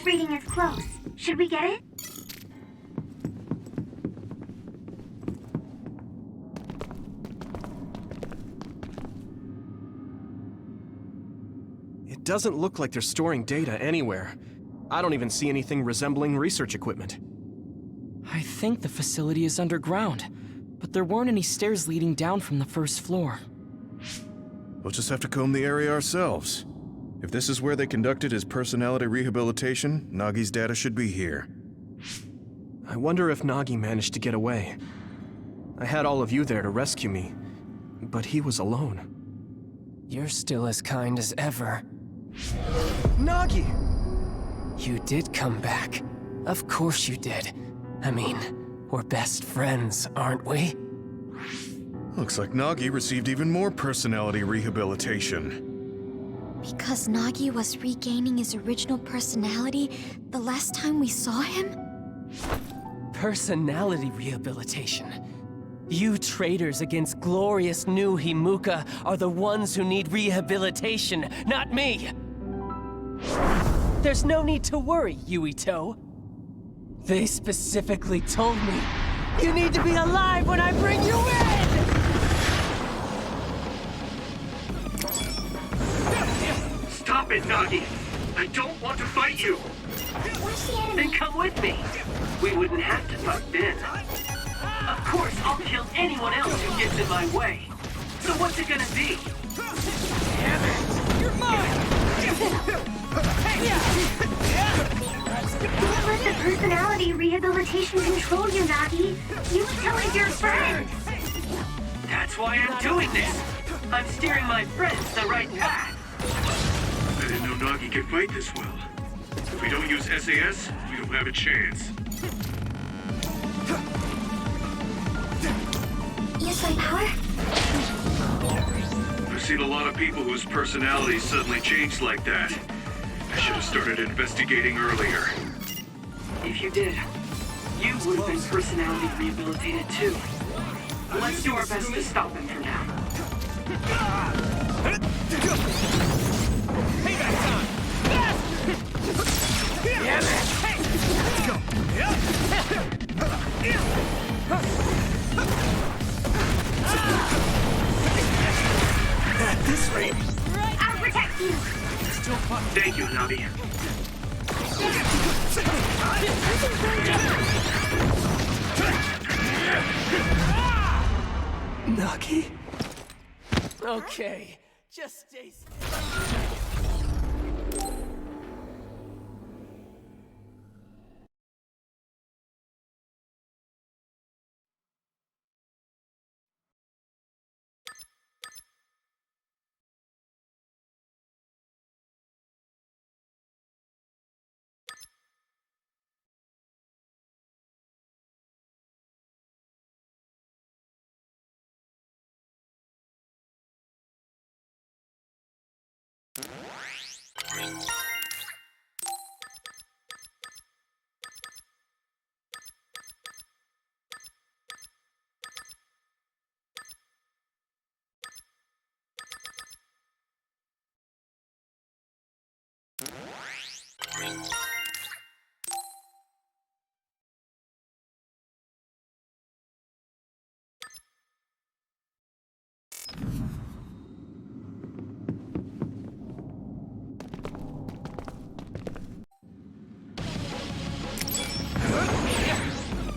This reading is close. Should we get it? It doesn't look like they're storing data anywhere. I don't even see anything resembling research equipment. I think the facility is underground, but there weren't any stairs leading down from the first floor. We'll just have to comb the area ourselves. If this is where they conducted his personality rehabilitation, Nagi's data should be here. I wonder if Nagi managed to get away. I had all of you there to rescue me, but he was alone. You're still as kind as ever. Nagi! You did come back. Of course you did. I mean, we're best friends, aren't we? Looks like Nagi received even more personality rehabilitation. Because Nagi was regaining his original personality the last time we saw him? Personality rehabilitation. You traitors against glorious new Himuka are the ones who need rehabilitation, not me! There's no need to worry, Yuito. They specifically told me, you need to be alive when I bring you in! Stop it, Nagi! I don't want to fight you! Where's the enemy? Then come with me! We wouldn't have to fight then. Of course, I'll kill anyone else who gets in my way. So what's it gonna be? Damn it! You're mine! Don't let the personality rehabilitation control you, Nagi. Yuito is your friend. That's why I'm doing this. I'm steering my friends the right path. I didn't know Nagi could fight this well. If we don't use SAS, we don't have a chance. Use my power? I've seen a lot of people whose personalities suddenly changed like that. I should have started investigating earlier. If you did, you would have been personality rehabilitated too. Let's do our best to stop him for now. Payback time! Damn it! Let's go! At this rate, I'll protect you. thank you, Navi. Nagi? Okay, just stay still.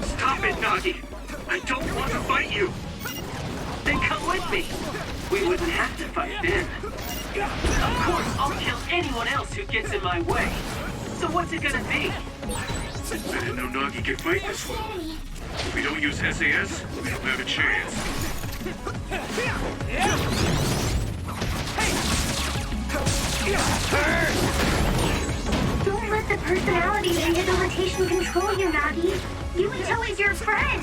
Stop it, Nagi! I don't want to fight you! Then come with me! We wouldn't have to fight then. Of course, I'll kill anyone else who gets in my way. So what's it gonna be? I didn't know Nagi could fight this well. If we don't use SAS, we don't have a chance. Don't let the personality rehabilitation control you, Nagi. Yuito is your friend.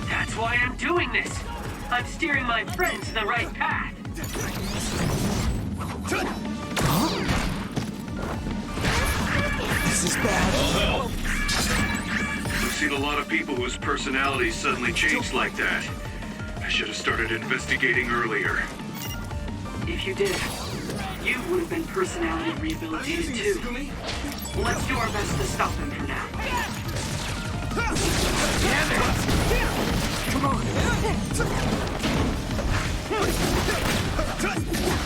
That's why I'm doing this. I'm steering my friends the right path. This is bad. I've seen a lot of people whose personalities suddenly changed like that. I should have started investigating earlier. If you did, You would have been personality rehabilitated too. Let's do our best to stop him for now. Come on!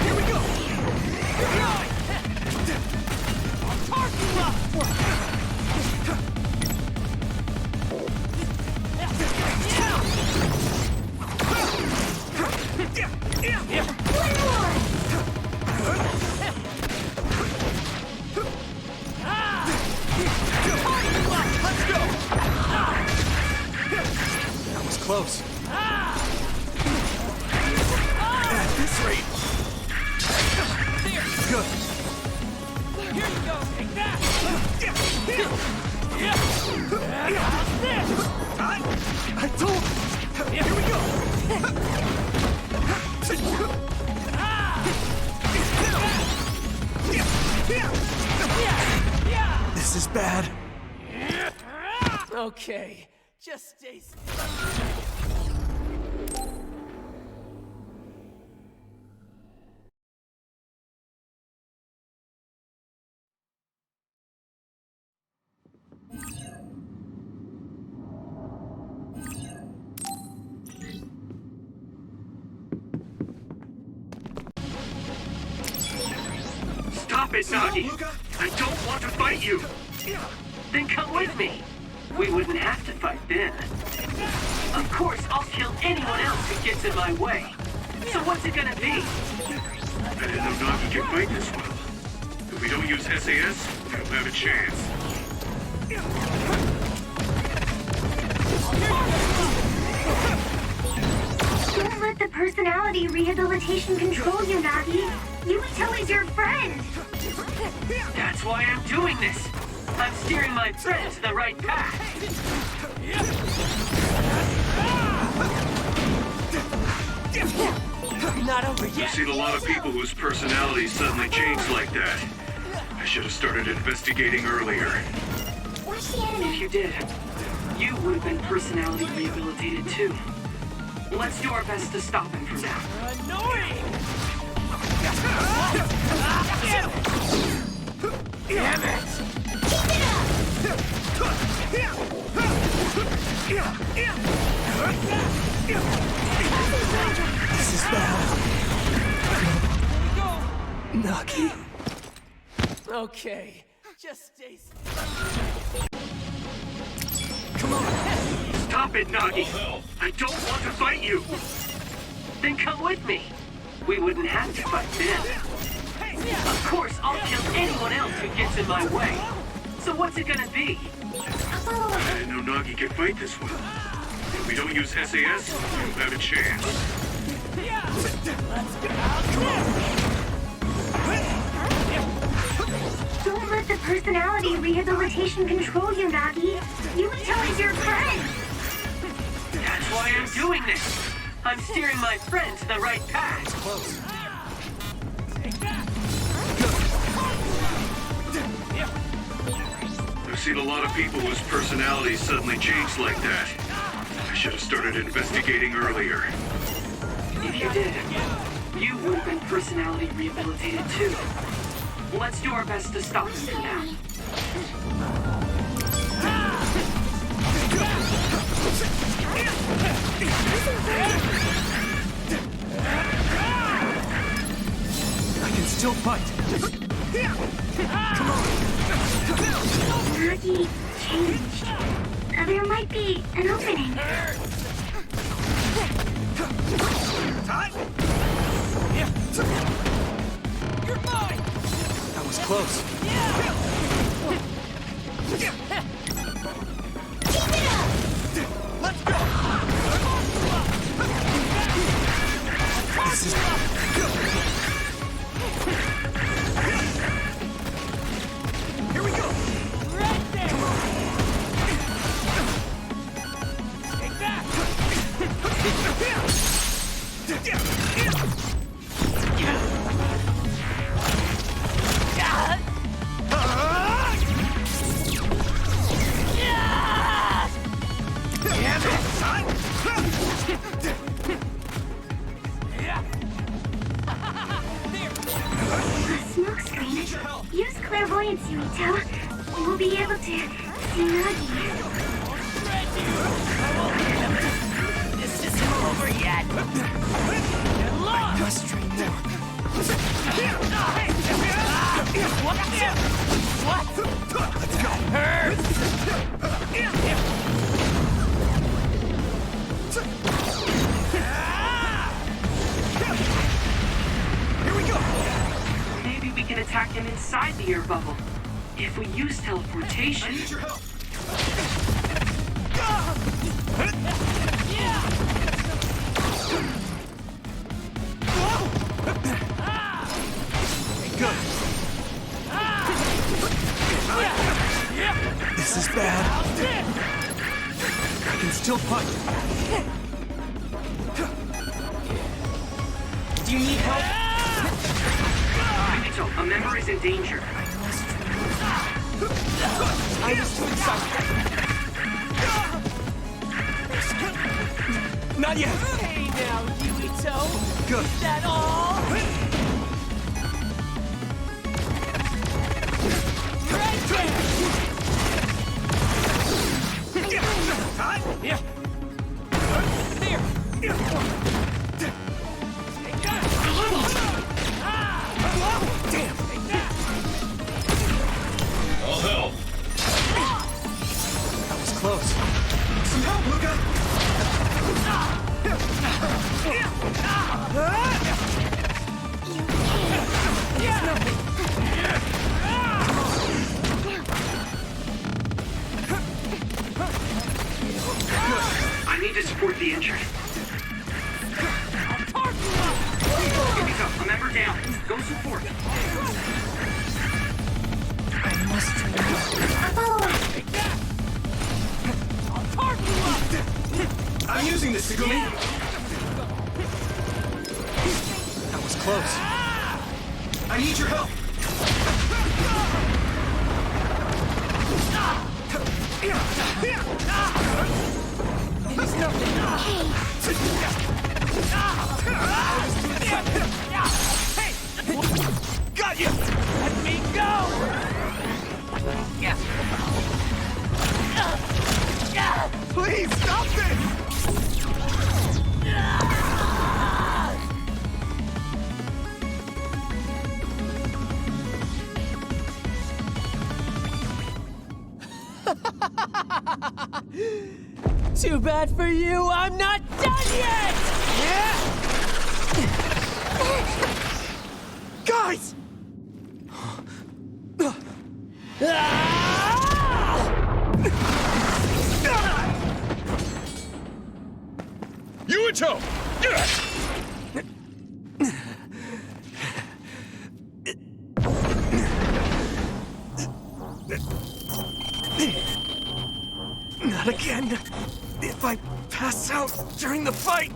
Here we go! Here we go! That was close. At this rate. Good. Here you go! Take that! I told you. Here we go. This is bad. Okay, just stay. Stop it, Nagi! I don't want to fight you! Then come with me! We wouldn't have to fight then. Of course, I'll kill anyone else who gets in my way. So what's it gonna be? I didn't know Nagi can fight this well. If we don't use SAS, we don't have a chance. Don't let the personality rehabilitation control you, Nagi. Yuito is your friend. That's why I'm doing this! I'm steering my friend to the right path! Not over I've yet! seen a lot of people whose personalities suddenly changed like that. I should have started investigating earlier. Watch the enemy. If you did, you would have been personality rehabilitated too. Let's do our best to stop him from now. Annoying! Damn it! This is bad. Nagi. Okay, just stay. Come on. Stop it, Nagi! I don't want to fight you! Then come with me! We wouldn't have to fight then. Of course, I'll kill anyone else who gets in my way. So what's it gonna be? I didn't know Nagi can fight this well. If we don't use SAS, we don't have a chance. Don't let the personality rehabilitation control you, Nagi. Yuito is your friend. That's why I'm doing this! I'm steering my friend to the right path! Close. I've seen a lot of people whose personalities suddenly changed like that. I should have started investigating earlier. If you did, you would have been personality rehabilitated too. Let's do our best to stop him for now. I can still fight. Come on. Nagi changed. There might be an opening. You're mine! That was close. Let's go! This is... Here we go! Right there! Come on! Take that! be able to see Nagi. This isn't over yet. I must train more. What? Let's go. Hurt. Here we go. Maybe we can attack him inside the air bubble. If we use teleportation. I need your help. Good. This is bad. I can still fight. Do you need help? Yuito, a member is in danger. I was too excited. Not yet. Hey now, Yuito. Good. Is that all? Right there! Yeah. Here! Damn. I'll help. That was close. Some help, Luca! I need to support the injured. Yuito, a member down. Go support. I must train more. I'm using this, Segumi! That was close. I need your help! It is nothing. Got you! Let me go! Yeah. Please, stop this! Too bad for you, I'm not done yet! Guys! Yuito! Not again. If I pass out during the fight.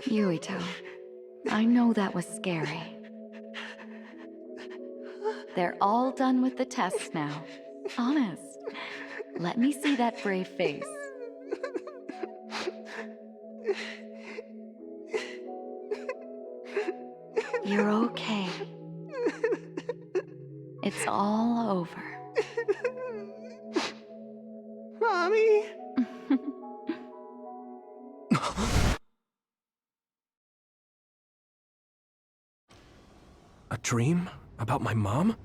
Yuito, I know that was scary. They're all done with the tests now. Honest. Let me see that brave face. You're okay. It's all over. Mommy? A dream? About my mom?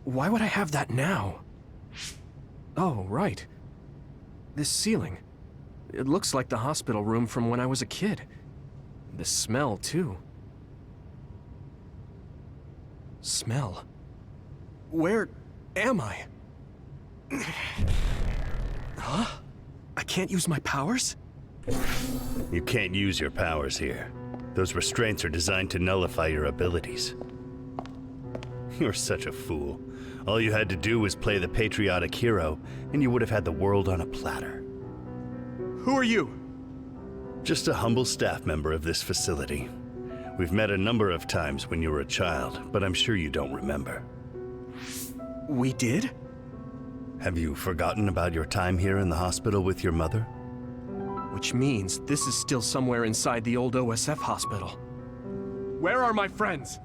Why would I have that now? Oh, right. This ceiling. It looks like the hospital room from when I was a kid. The smell, too. Smell? Where am I? Huh? I can't use my powers? You can't use your powers here. Those restraints are designed to nullify your abilities. You're such a fool. All you had to do was play the patriotic hero, and you would have had the world on a platter. Who are you? Just a humble staff member of this facility. We've met a number of times when you were a child, but I'm sure you don't remember. We did? Have you forgotten about your time here in the hospital with your mother? Which means this is still somewhere inside the old OSF hospital. Where are my friends?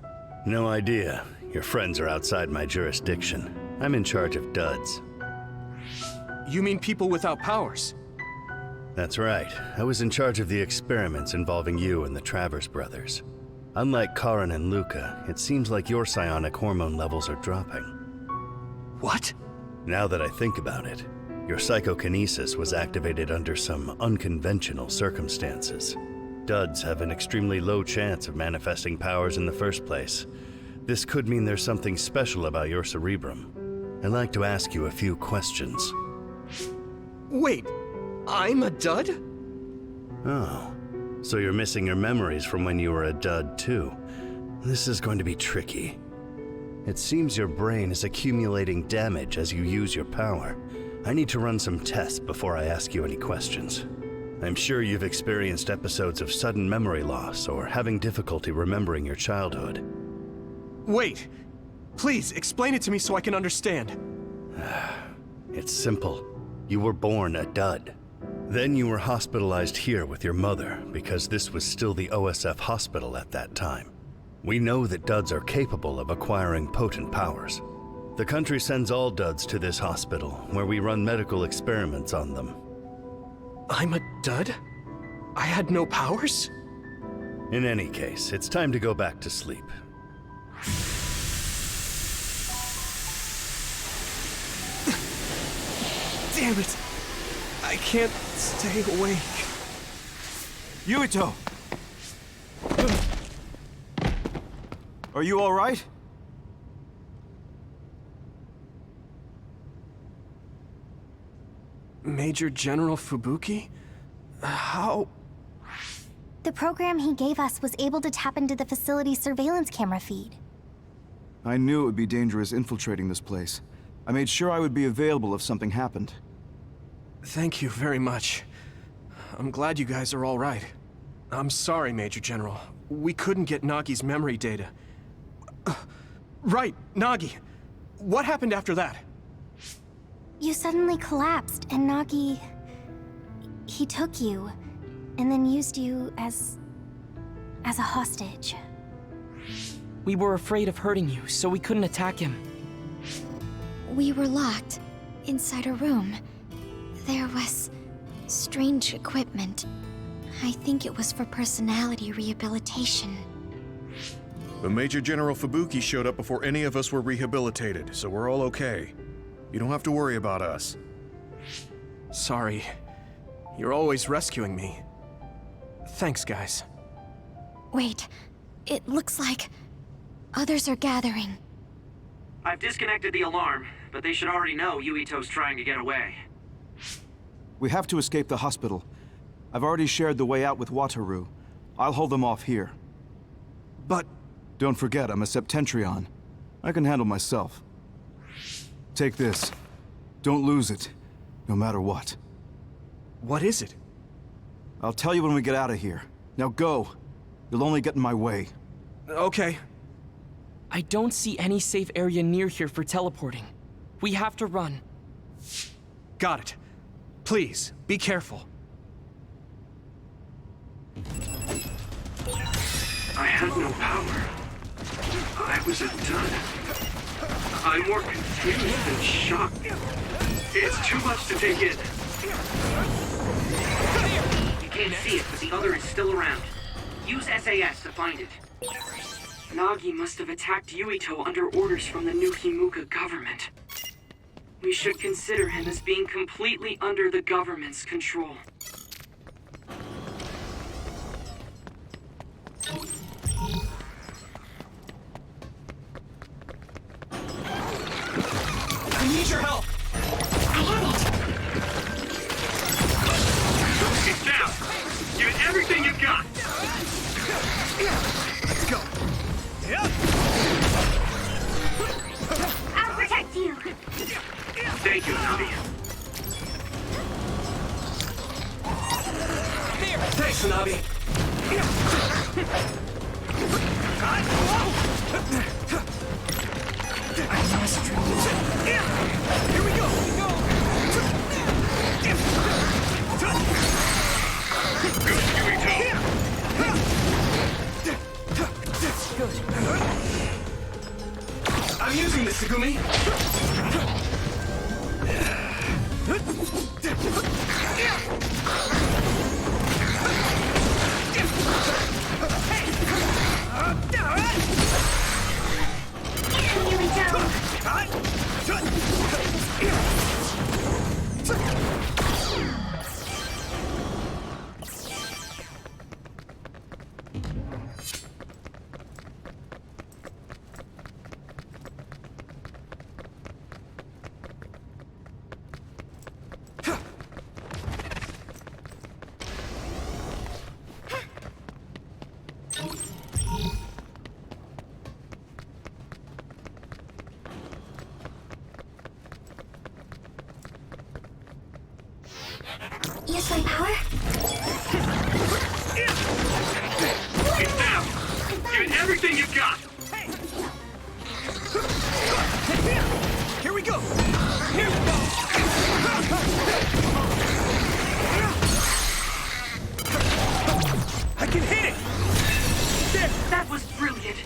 No idea. Your friends are outside my jurisdiction. I'm in charge of duds. You mean people without powers? That's right. I was in charge of the experiments involving you and the Travers brothers. Unlike Karin and Luca, it seems like your psionic hormone levels are dropping. What? Now that I think about it, your psycho-kinesis was activated under some unconventional circumstances. Duds have an extremely low chance of manifesting powers in the first place. This could mean there's something special about your cerebrum. I'd like to ask you a few questions. Wait, I'm a dud? Oh, so you're missing your memories from when you were a dud too. This is going to be tricky. It seems your brain is accumulating damage as you use your power. I need to run some tests before I ask you any questions. I'm sure you've experienced episodes of sudden memory loss or having difficulty remembering your childhood. Wait, please explain it to me so I can understand. It's simple. You were born a dud. Then you were hospitalized here with your mother because this was still the OSF hospital at that time. We know that duds are capable of acquiring potent powers. The country sends all duds to this hospital, where we run medical experiments on them. I'm a dud? I had no powers? In any case, it's time to go back to sleep. Damn it! I can't stay awake. Yuito! Are you all right? Major General Fubuki? How? The program he gave us was able to tap into the facility's surveillance camera feed. I knew it would be dangerous infiltrating this place. I made sure I would be available if something happened. Thank you very much. I'm glad you guys are all right. I'm sorry, Major General. We couldn't get Nagi's memory data. Right, Nagi. What happened after that? You suddenly collapsed, and Nagi... he took you, and then used you as a hostage. We were afraid of hurting you, so we couldn't attack him. We were locked inside a room. There was strange equipment. I think it was for personality rehabilitation. But Major General Fubuki showed up before any of us were rehabilitated, so we're all okay. You don't have to worry about us. Sorry. You're always rescuing me. Thanks, guys. Wait, it looks like others are gathering. I've disconnected the alarm, but they should already know Yuito's trying to get away. We have to escape the hospital. I've already shared the way out with Wataru. I'll hold them off here. But... Don't forget, I'm a Septentrion. I can handle myself. Take this. Don't lose it, no matter what. What is it? I'll tell you when we get out of here. Now go. You'll only get in my way. Okay. I don't see any safe area near here for teleporting. We have to run. Got it. Please, be careful. I had no power. I was a dud. I'm more confused than shocked. It's too much to take in. You can't see it, but the other is still around. Use SAS to find it. Nagi must have attacked Yuito under orders from the new Himuka government. We should consider him as being completely under the government's control. I need your help! I had it! It's down! Give it everything you've got! Let's go! I'll protect you! Thank you, Navi. Thanks, Navi! Here we go! Good, Yuito. Good. I'm using this, Segumi. Use my power? It's down. Give it everything you've got. Here we go! Here we go! I can hit it! There! That was brilliant.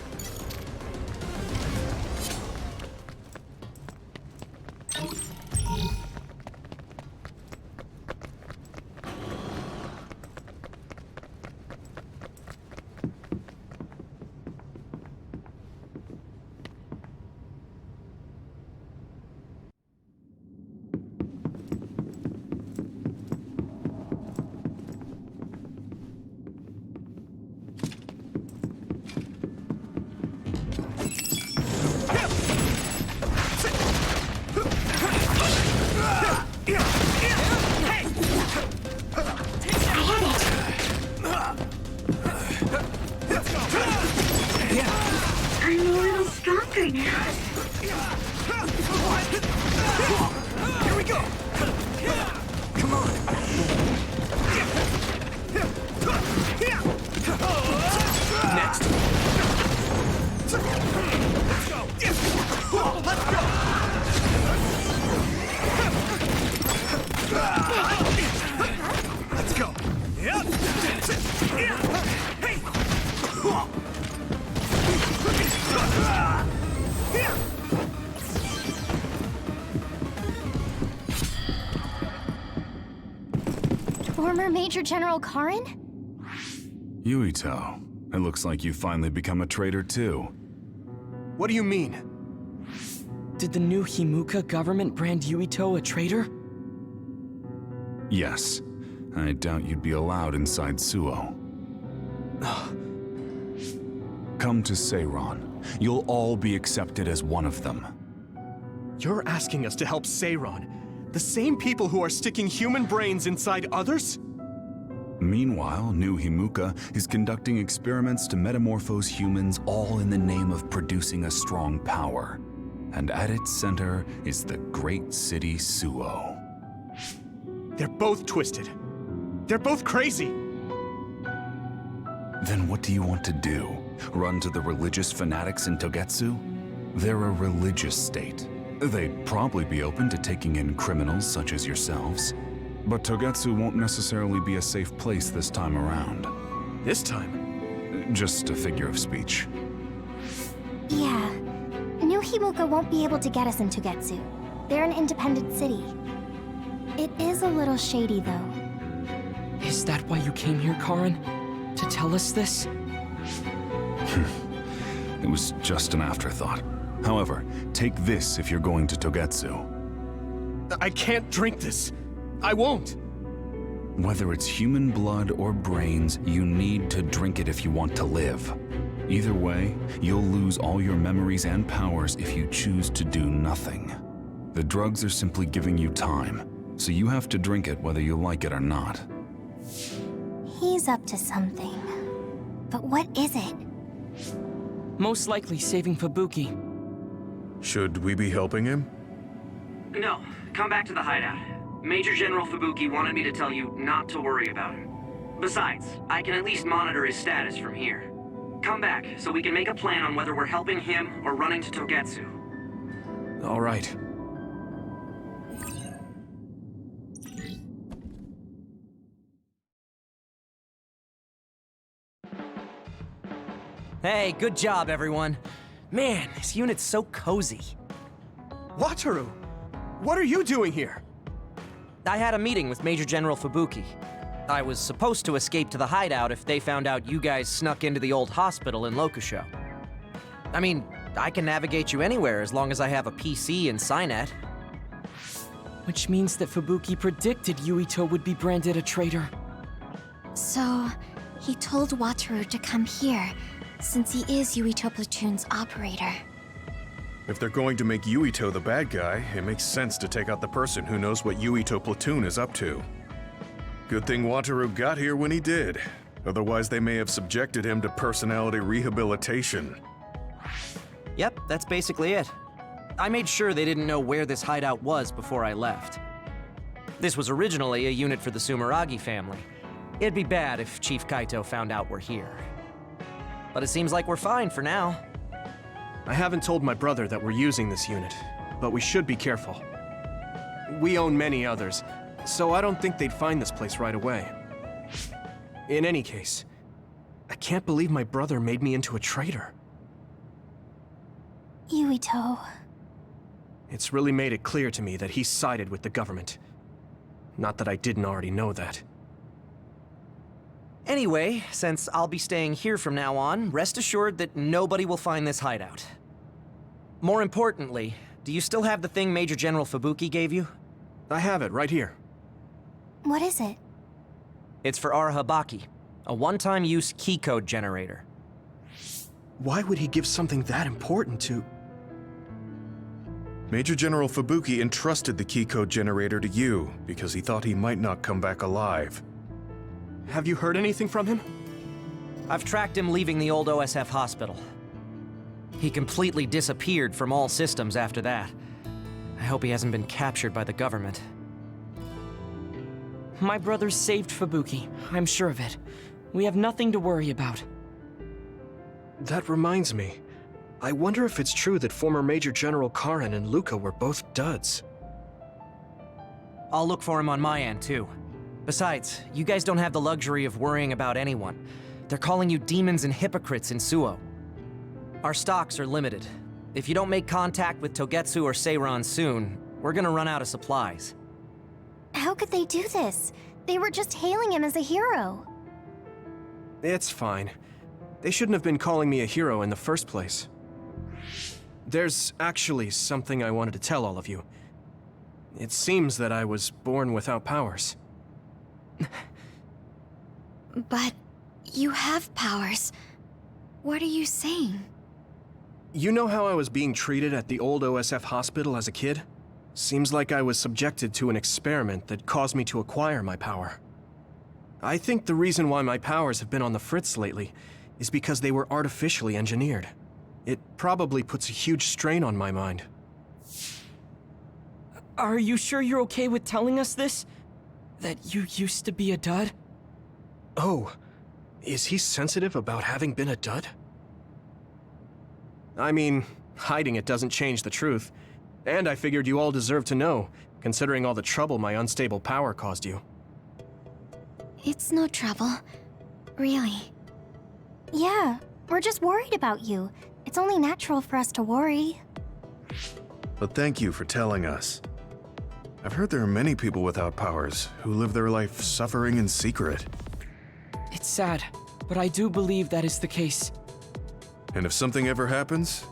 I'm a little stronger now. Here we go! Come on! Next! Let's go! Let's go! Let's go! Yep! Hey! Former Major General Karin? Yuito, it looks like you finally become a traitor too. What do you mean? Did the new Himuka government brand Yuito a traitor? Yes. I doubt you'd be allowed inside Suo. Come to Seiron. You'll all be accepted as one of them. You're asking us to help Seiron, the same people who are sticking human brains inside others? Meanwhile, new Himuka is conducting experiments to metamorphose humans, all in the name of producing a strong power. And at its center is the great city Suo. They're both twisted. They're both crazy. Then what do you want to do? Run to the religious fanatics in Togetsu? They're a religious state. They'd probably be open to taking in criminals such as yourselves. But Togetsu won't necessarily be a safe place this time around. This time? Just a figure of speech. Yeah. New Himuka won't be able to get us in Togetsu. They're an independent city. It is a little shady, though. Is that why you came here, Karin? To tell us this? It was just an afterthought. However, take this if you're going to Togetsu. I can't drink this. I won't. Whether it's human blood or brains, you need to drink it if you want to live. Either way, you'll lose all your memories and powers if you choose to do nothing. The drugs are simply giving you time, so you have to drink it whether you like it or not. He's up to something. But what is it? Most likely saving Fubuki. Should we be helping him? No, come back to the hideout. Major General Fubuki wanted me to tell you not to worry about him. Besides, I can at least monitor his status from here. Come back, so we can make a plan on whether we're helping him or running to Togetsu. All right. Hey, good job, everyone. Man, this unit's so cozy. Wataru! What are you doing here? I had a meeting with Major General Fubuki. I was supposed to escape to the hideout if they found out you guys snuck into the old hospital in Lokusho. I mean, I can navigate you anywhere as long as I have a PC and Psynet. Which means that Fubuki predicted Yuito would be branded a traitor. So, he told Wataru to come here, since he is Yuito Platoon's operator. If they're going to make Yuito the bad guy, it makes sense to take out the person who knows what Yuito Platoon is up to. Good thing Wataru got here when he did. Otherwise, they may have subjected him to personality rehabilitation. Yep, that's basically it. I made sure they didn't know where this hideout was before I left. This was originally a unit for the Sumeragi family. It'd be bad if Chief Kaito found out we're here. But it seems like we're fine for now. I haven't told my brother that we're using this unit, but we should be careful. We own many others, so I don't think they'd find this place right away. In any case, I can't believe my brother made me into a traitor. Yuito. It's really made it clear to me that he sided with the government. Not that I didn't already know that. Anyway, since I'll be staying here from now on, rest assured that nobody will find this hideout. More importantly, do you still have the thing Major General Fubuki gave you? I have it right here. What is it? It's for Arahabaki, a one-time use key code generator. Why would he give something that important to... Major General Fubuki entrusted the key code generator to you because he thought he might not come back alive. Have you heard anything from him? I've tracked him leaving the old OSF hospital. He completely disappeared from all systems after that. I hope he hasn't been captured by the government. My brother saved Fubuki, I'm sure of it. We have nothing to worry about. That reminds me. I wonder if it's true that former Major General Karen and Luca were both duds. I'll look for him on my end, too. Besides, you guys don't have the luxury of worrying about anyone. They're calling you demons and hypocrites in Suo. Our stocks are limited. If you don't make contact with Togetsu or Seiran soon, we're gonna run out of supplies. How could they do this? They were just hailing him as a hero. It's fine. They shouldn't have been calling me a hero in the first place. There's actually something I wanted to tell all of you. It seems that I was born without powers. But you have powers. What are you saying? You know how I was being treated at the old OSF hospital as a kid? Seems like I was subjected to an experiment that caused me to acquire my power. I think the reason why my powers have been on the fritz lately is because they were artificially engineered. It probably puts a huge strain on my mind. Are you sure you're okay with telling us this? That you used to be a dud? Oh, is he sensitive about having been a dud? I mean, hiding it doesn't change the truth. And I figured you all deserve to know, considering all the trouble my unstable power caused you. It's no trouble. Really. Yeah, we're just worried about you. It's only natural for us to worry. But thank you for telling us. I've heard there are many people without powers who live their life suffering in secret. It's sad, but I do believe that is the case. And if something ever happens,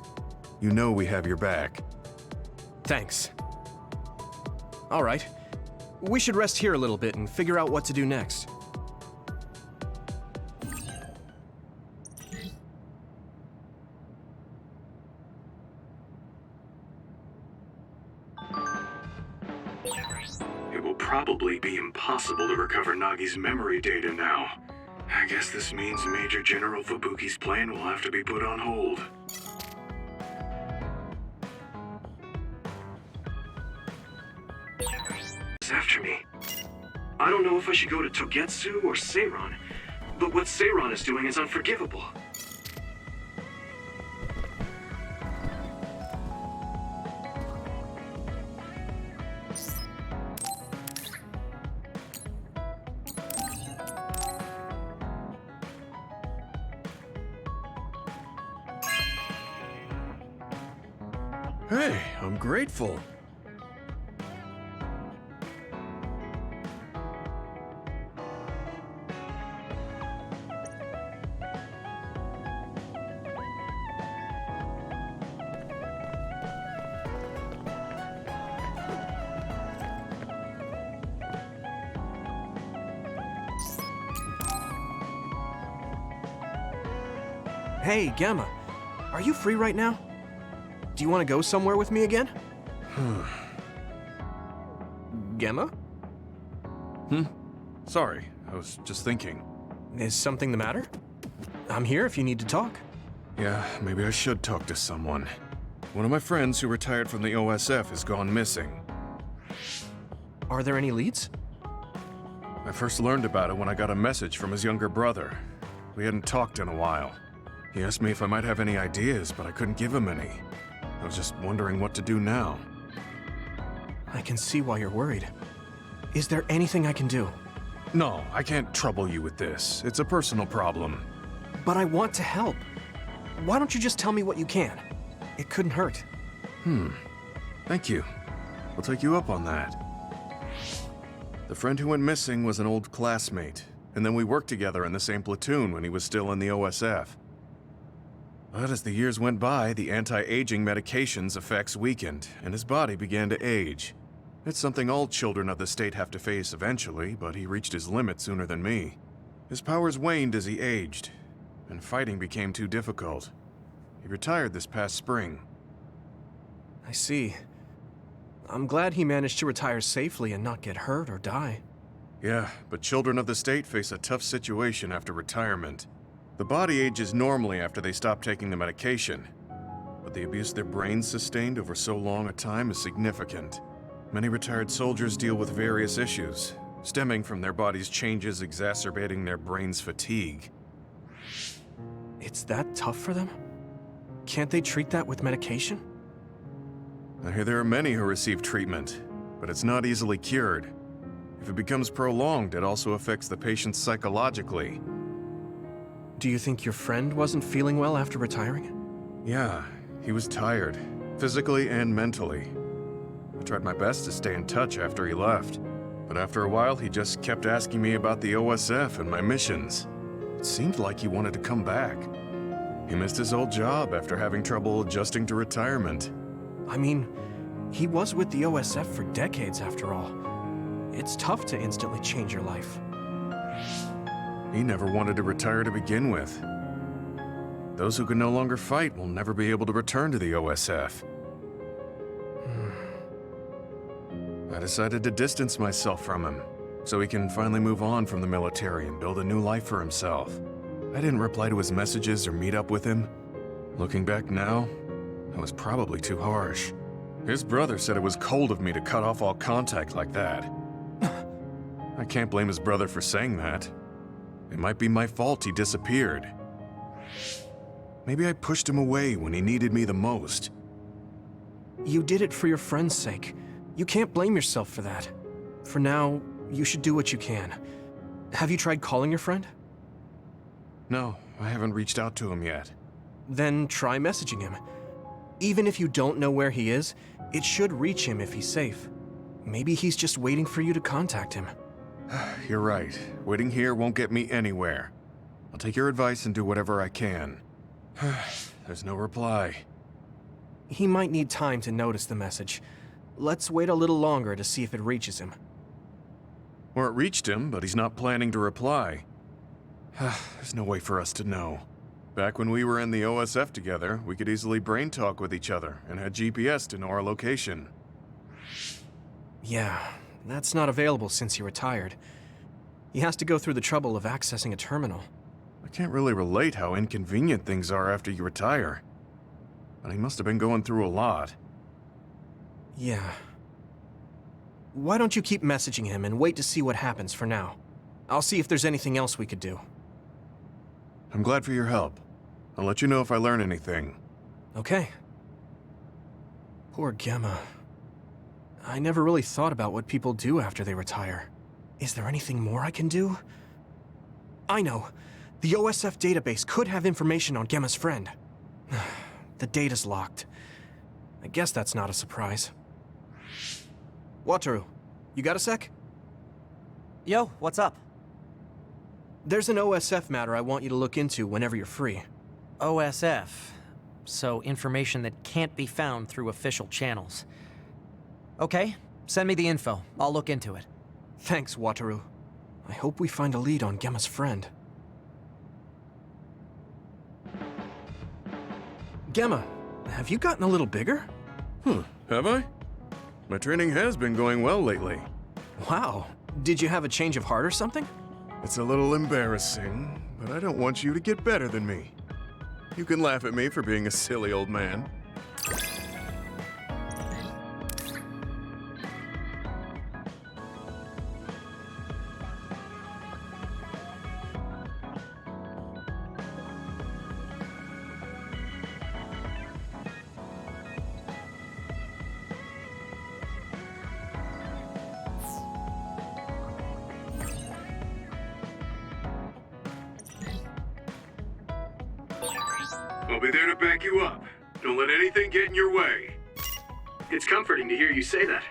you know we have your back. Thanks. All right. We should rest here a little bit and figure out what to do next. It will probably be impossible to recover Nagi's memory data now. I guess this means Major General Fubuki's plan will have to be put on hold. It's after me. I don't know if I should go to Togetsu or Seiran, but what Seiran is doing is unforgivable. Hey, I'm grateful. Hey, Gamma. Are you free right now? Do you want to go somewhere with me again? Gamma? Sorry, I was just thinking. Is something the matter? I'm here if you need to talk. Yeah, maybe I should talk to someone. One of my friends who retired from the OSF has gone missing. Are there any leads? I first learned about it when I got a message from his younger brother. We hadn't talked in a while. He asked me if I might have any ideas, but I couldn't give him any. I was just wondering what to do now. I can see why you're worried. Is there anything I can do? No, I can't trouble you with this. It's a personal problem. But I want to help. Why don't you just tell me what you can? It couldn't hurt. Thank you. I'll take you up on that. The friend who went missing was an old classmate, and then we worked together in the same platoon when he was still in the OSF. But as the years went by, the anti-aging medication's effects weakened, and his body began to age. It's something all children of the state have to face eventually, but he reached his limit sooner than me. His powers waned as he aged, and fighting became too difficult. He retired this past spring. I see. I'm glad he managed to retire safely and not get hurt or die. Yeah, but children of the state face a tough situation after retirement. The body ages normally after they stop taking the medication, but the abuse their brains sustained over so long a time is significant. Many retired soldiers deal with various issues, stemming from their body's changes exacerbating their brain's fatigue. It's that tough for them? Can't they treat that with medication? I hear there are many who receive treatment, but it's not easily cured. If it becomes prolonged, it also affects the patient psychologically. Do you think your friend wasn't feeling well after retiring? Yeah, he was tired, physically and mentally. I tried my best to stay in touch after he left, but after a while he just kept asking me about the OSF and my missions. It seemed like he wanted to come back. He missed his old job after having trouble adjusting to retirement. I mean, he was with the OSF for decades after all. It's tough to instantly change your life. He never wanted to retire to begin with. Those who can no longer fight will never be able to return to the OSF. I decided to distance myself from him, so he can finally move on from the military and build a new life for himself. I didn't reply to his messages or meet up with him. Looking back now, I was probably too harsh. His brother said it was cold of me to cut off all contact like that. I can't blame his brother for saying that. It might be my fault he disappeared. Maybe I pushed him away when he needed me the most. You did it for your friend's sake. You can't blame yourself for that. For now, you should do what you can. Have you tried calling your friend? No, I haven't reached out to him yet. Then try messaging him. Even if you don't know where he is, it should reach him if he's safe. Maybe he's just waiting for you to contact him. You're right. Waiting here won't get me anywhere. I'll take your advice and do whatever I can. There's no reply. He might need time to notice the message. Let's wait a little longer to see if it reaches him. Or it reached him, but he's not planning to reply. There's no way for us to know. Back when we were in the OSF together, we could easily brain talk with each other and had GPS to know our location. Yeah, that's not available since he retired. He has to go through the trouble of accessing a terminal. I can't really relate how inconvenient things are after you retire. But he must have been going through a lot. Yeah. Why don't you keep messaging him and wait to see what happens for now? I'll see if there's anything else we could do. I'm glad for your help. I'll let you know if I learn anything. Okay. Poor Gemma. I never really thought about what people do after they retire. Is there anything more I can do? I know. The OSF database could have information on Gemma's friend. The data's locked. I guess that's not a surprise. Wataru, you got a sec? Yo, what's up? There's an OSF matter I want you to look into whenever you're free. OSF. So information that can't be found through official channels. Okay, send me the info. I'll look into it. Thanks, Wataru. I hope we find a lead on Gemma's friend. Gemma, have you gotten a little bigger? Have I? My training has been going well lately. Wow. Did you have a change of heart or something? It's a little embarrassing, but I don't want you to get better than me. You can laugh at me for being a silly old man. I'll be there to back you up. Don't let anything get in your way. It's comforting to hear you say that.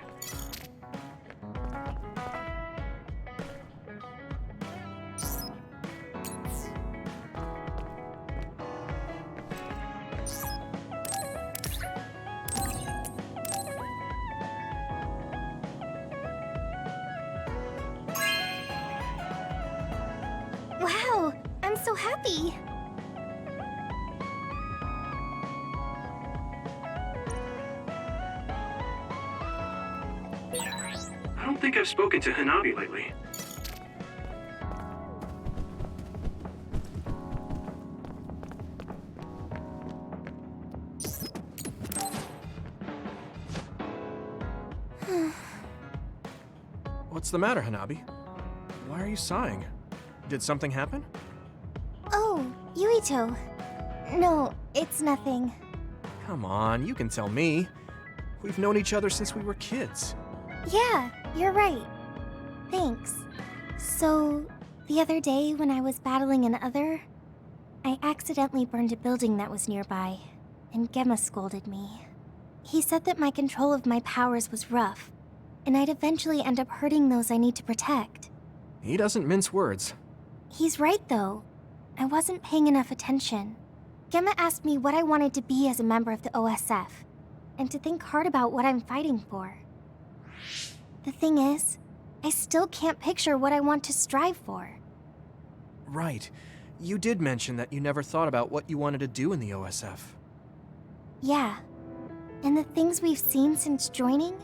Wow, I'm so happy. I don't think I've spoken to Hanabi lately. What's the matter, Hanabi? Why are you sighing? Did something happen? Oh, Yuito. No, it's nothing. Come on, you can tell me. We've known each other since we were kids. Yeah, you're right. Thanks. So, the other day when I was battling an Other, I accidentally burned a building that was nearby, and Gemma scolded me. He said that my control of my powers was rough, and I'd eventually end up hurting those I need to protect. He doesn't mince words. He's right, though. I wasn't paying enough attention. Gemma asked me what I wanted to be as a member of the OSF, and to think hard about what I'm fighting for. The thing is, I still can't picture what I want to strive for. Right. You did mention that you never thought about what you wanted to do in the OSF. Yeah. And the things we've seen since joining?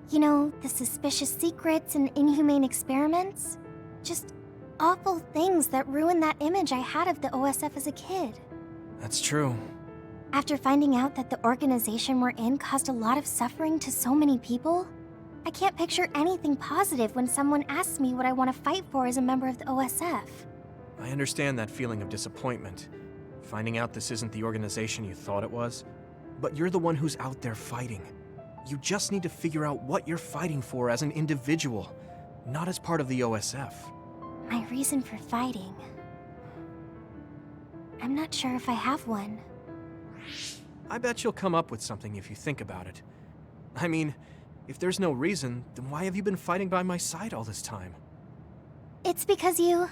You know, the suspicious secrets and inhumane experiments? Just awful things that ruined that image I had of the OSF as a kid. That's true. After finding out that the organization we're in caused a lot of suffering to so many people, I can't picture anything positive when someone asks me what I want to fight for as a member of the OSF. I understand that feeling of disappointment. Finding out this isn't the organization you thought it was. But you're the one who's out there fighting. You just need to figure out what you're fighting for as an individual, not as part of the OSF. My reason for fighting. I'm not sure if I have one. I bet you'll come up with something if you think about it. I mean, if there's no reason, then why have you been fighting by my side all this time? It's because you...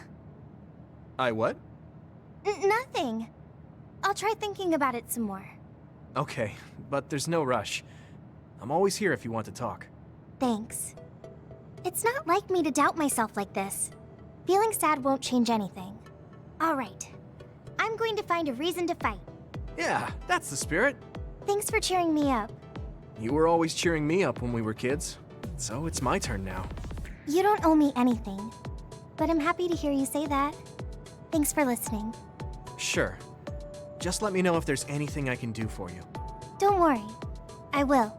I what? Nothing. I'll try thinking about it some more. Okay, but there's no rush. I'm always here if you want to talk. Thanks. It's not like me to doubt myself like this. Feeling sad won't change anything. All right. I'm going to find a reason to fight. Yeah, that's the spirit. Thanks for cheering me up. You were always cheering me up when we were kids, so it's my turn now. You don't owe me anything, but I'm happy to hear you say that. Thanks for listening. Sure. Just let me know if there's anything I can do for you. Don't worry. I will.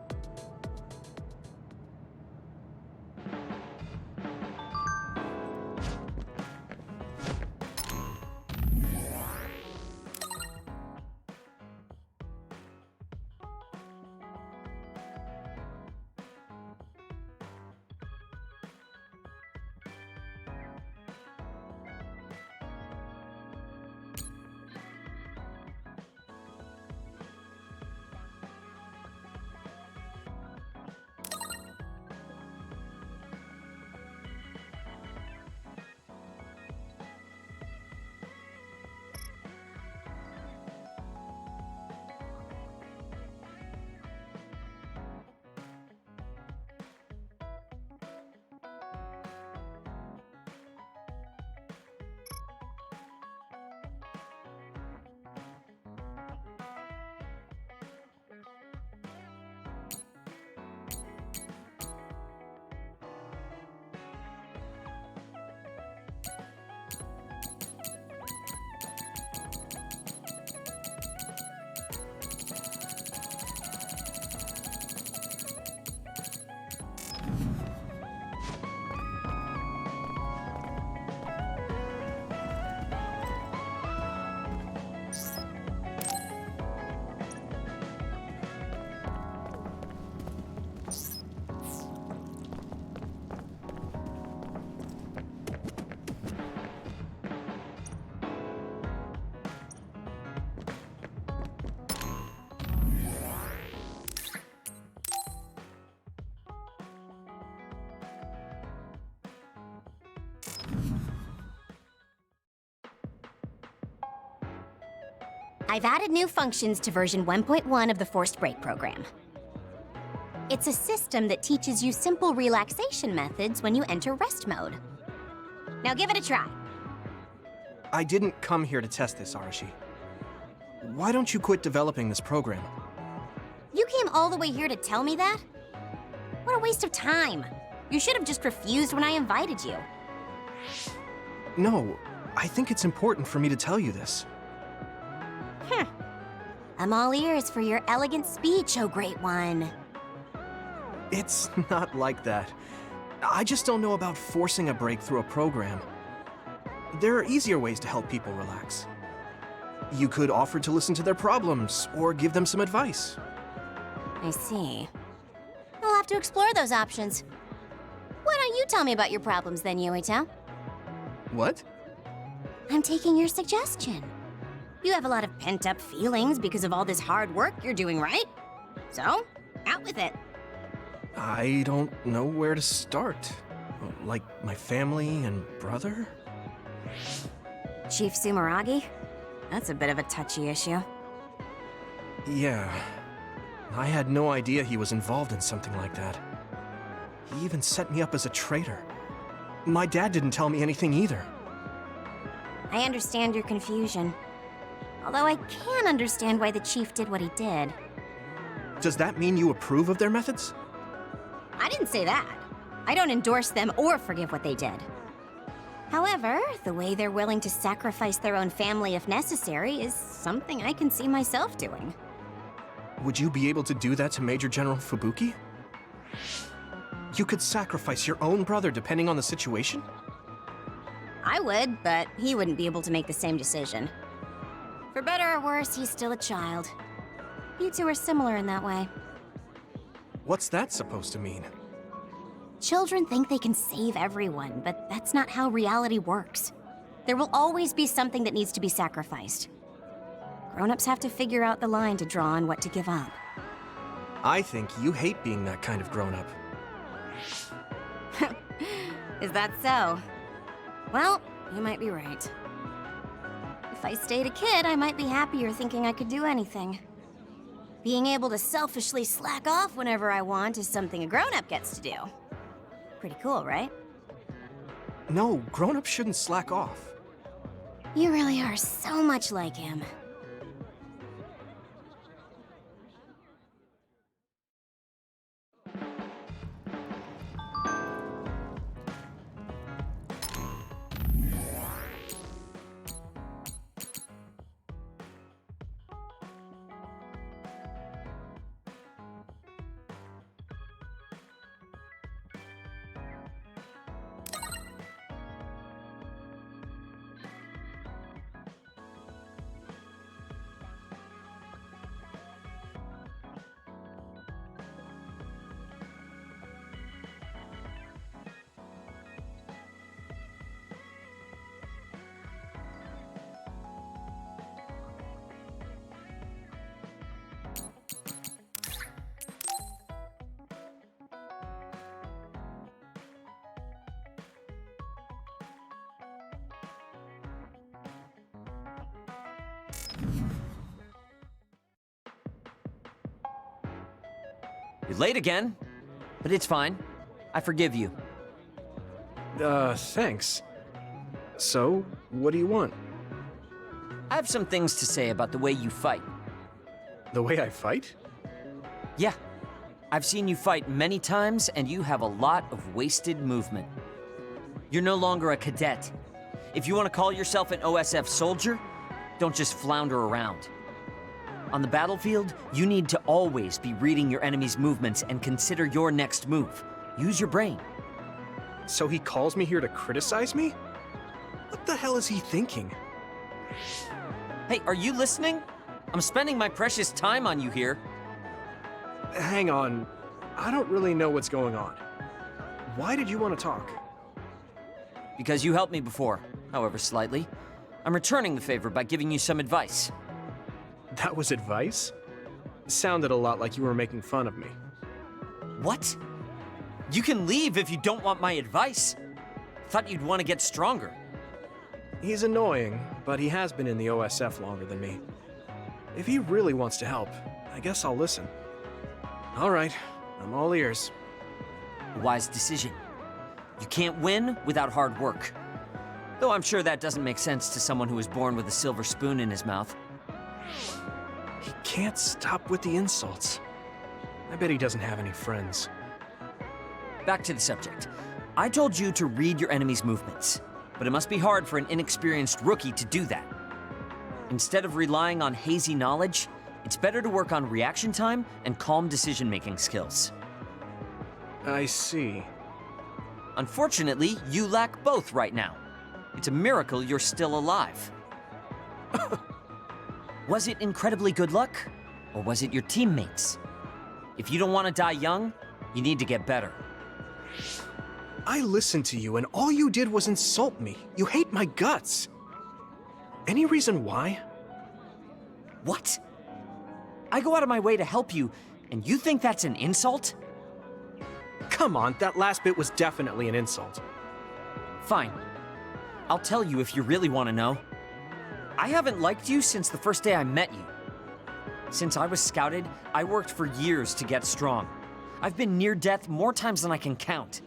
I've added new functions to version 1.1 of the Forced Break program. It's a system that teaches you simple relaxation methods when you enter rest mode. Now give it a try. I didn't come here to test this, Arashi. Why don't you quit developing this program? You came all the way here to tell me that? What a waste of time. You should have just refused when I invited you. No, I think it's important for me to tell you this. I'm all ears for your elegant speech, oh great one. It's not like that. I just don't know about forcing a break through a program. There are easier ways to help people relax. You could offer to listen to their problems, or give them some advice. I see. I'll have to explore those options. Why don't you tell me about your problems then, Yuito? What? I'm taking your suggestion. You have a lot of pent-up feelings because of all this hard work you're doing, right? So, out with it. I don't know where to start. Like my family and brother? Chief Sumeragi? That's a bit of a touchy issue. Yeah. I had no idea he was involved in something like that. He even set me up as a traitor. My dad didn't tell me anything either. I understand your confusion. Although I can understand why the chief did what he did. Does that mean you approve of their methods? I didn't say that. I don't endorse them or forgive what they did. However, the way they're willing to sacrifice their own family if necessary is something I can see myself doing. Would you be able to do that to Major General Fubuki? You could sacrifice your own brother depending on the situation? I would, but he wouldn't be able to make the same decision. For better or worse, he's still a child. You two are similar in that way. What's that supposed to mean? Children think they can save everyone, but that's not how reality works. There will always be something that needs to be sacrificed. Grown-ups have to figure out the line to draw on what to give up. I think you hate being that kind of grown-up. Is that so? Well, you might be right. If I stayed a kid, I might be happier thinking I could do anything. Being able to selfishly slack off whenever I want is something a grown-up gets to do. Pretty cool, right? No, grown-ups shouldn't slack off. You really are so much like him. You're late again, but it's fine. I forgive you. Thanks. So, what do you want? I have some things to say about the way you fight. The way I fight? Yeah. I've seen you fight many times, and you have a lot of wasted movement. You're no longer a cadet. If you want to call yourself an OSF soldier, don't just flounder around. On the battlefield, you need to always be reading your enemy's movements and consider your next move. Use your brain. So he calls me here to criticize me? What the hell is he thinking? Hey, are you listening? I'm spending my precious time on you here. Hang on. I don't really know what's going on. Why did you want to talk? Because you helped me before, however slightly. I'm returning the favor by giving you some advice. That was advice? Sounded a lot like you were making fun of me. What? You can leave if you don't want my advice. Thought you'd want to get stronger. He's annoying, but he has been in the OSF longer than me. If he really wants to help, I guess I'll listen. All right, I'm all ears. A wise decision. You can't win without hard work. Though I'm sure that doesn't make sense to someone who was born with a silver spoon in his mouth. He can't stop with the insults. I bet he doesn't have any friends. Back to the subject. I told you to read your enemy's movements, but it must be hard for an inexperienced rookie to do that. Instead of relying on hazy knowledge, it's better to work on reaction time and calm decision-making skills. I see. Unfortunately, you lack both right now. It's a miracle you're still alive. Was it incredibly good luck? Or was it your teammates? If you don't want to die young, you need to get better. I listened to you and all you did was insult me. You hate my guts. Any reason why? What? I go out of my way to help you, and you think that's an insult? Come on, that last bit was definitely an insult. Fine. I'll tell you if you really want to know. I haven't liked you since the first day I met you. Since I was scouted, I worked for years to get strong. I've been near death more times than I can count.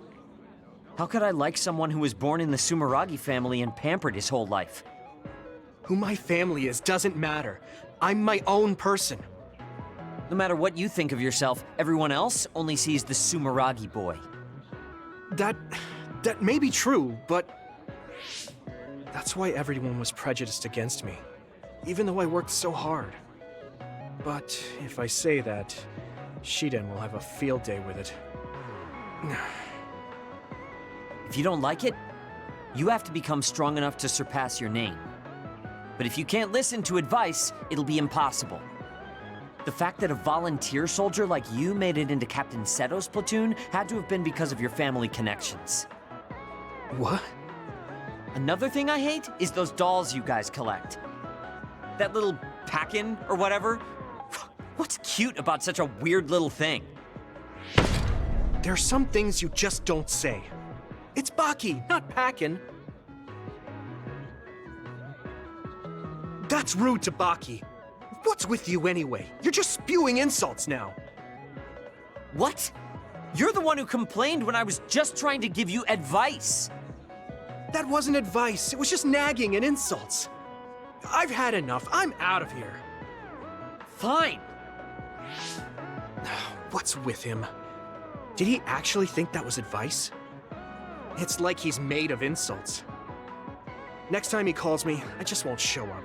How could I like someone who was born in the Sumeragi family and pampered his whole life? Who my family is doesn't matter. I'm my own person. No matter what you think of yourself, everyone else only sees the Sumeragi boy. That may be true, but that's why everyone was prejudiced against me, even though I worked so hard. But if I say that, Shiden will have a field day with it. If you don't like it, you have to become strong enough to surpass your name. But if you can't listen to advice, it'll be impossible. The fact that a volunteer soldier like you made it into Captain Seto's platoon had to have been because of your family connections. What? Another thing I hate is those dolls you guys collect. That little pack-in or whatever. What's cute about such a weird little thing? There are some things you just don't say. It's Baki, not Packin. That's rude to Baki. What's with you anyway? You're just spewing insults now. What? You're the one who complained when I was just trying to give you advice. That wasn't advice. It was just nagging and insults. I've had enough. I'm out of here. Fine. What's with him? Did he actually think that was advice? It's like he's made of insults. Next time he calls me, I just won't show up.